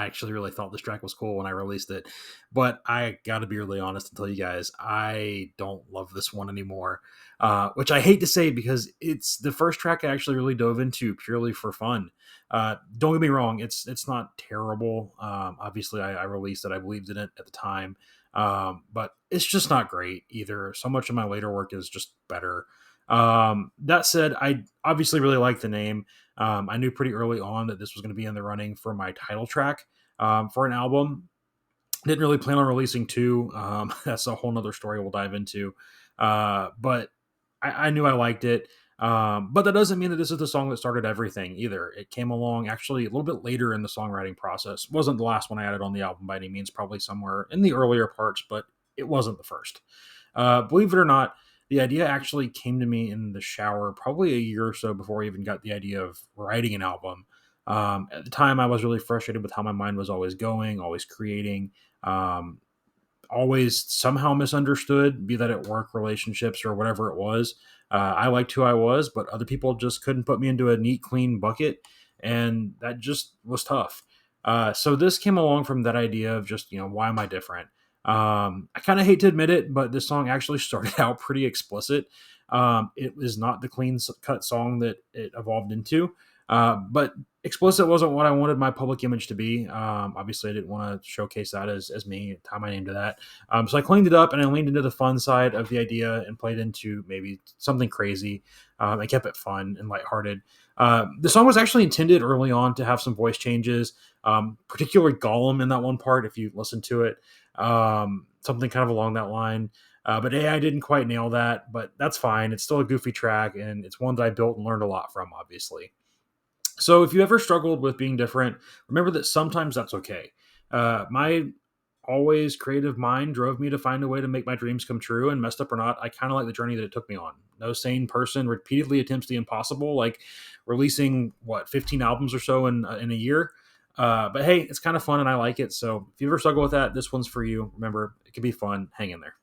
actually really thought this track was cool when I released it. But I got to be really honest and tell you guys, I don't love this one anymore. Which I hate to say because it's the first track I actually really dove into purely for fun. Don't get me wrong, it's not terrible. Obviously, I released it, I believed in it at the time, but it's just not great either. So much of my later work is just better. That said, I obviously really like the name. I knew pretty early on that this was going to be in the running for my title track for an album. Didn't really plan on releasing two. That's a whole nother story we'll dive into. But I knew I liked it. But that doesn't mean that this is the song that started everything either. It came along actually a little bit later in the songwriting process. Wasn't the last one I added on the album by any means, probably somewhere in the earlier parts, but it wasn't the first. Believe it or not, the idea actually came to me in the shower probably a year or so before I even got the idea of writing an album. At the time, I was really frustrated with how my mind was always going, always creating, um, always somehow misunderstood, be that at work, relationships, or whatever it was. I liked who I was, but other people just couldn't put me into a neat, clean bucket, and that just was tough. So this came along from that idea of just, why am I different? I kind of hate to admit it, but this song actually started out pretty explicit. It was not the clean cut song that it evolved into, but explicit wasn't what I wanted my public image to be. Obviously, I didn't want to showcase that as me, tie my name to that. So I cleaned it up and I leaned into the fun side of the idea and played into maybe something crazy. I kept it fun and lighthearted. The song was actually intended early on to have some voice changes, particularly Gollum in that one part, if you listen to it. Something kind of along that line. But I didn't quite nail that, but that's fine. It's still a goofy track, and it's one that I built and learned a lot from, obviously. So if you ever struggled with being different, remember that sometimes that's okay. My always creative mind drove me to find a way to make my dreams come true, and messed up or not, I kind of like the journey that it took me on. No sane person repeatedly attempts the impossible, like releasing 15 albums or so in a year. But hey, it's kind of fun and I like it. So if you ever struggle with that, this one's for you. Remember, it can be fun. Hang in there.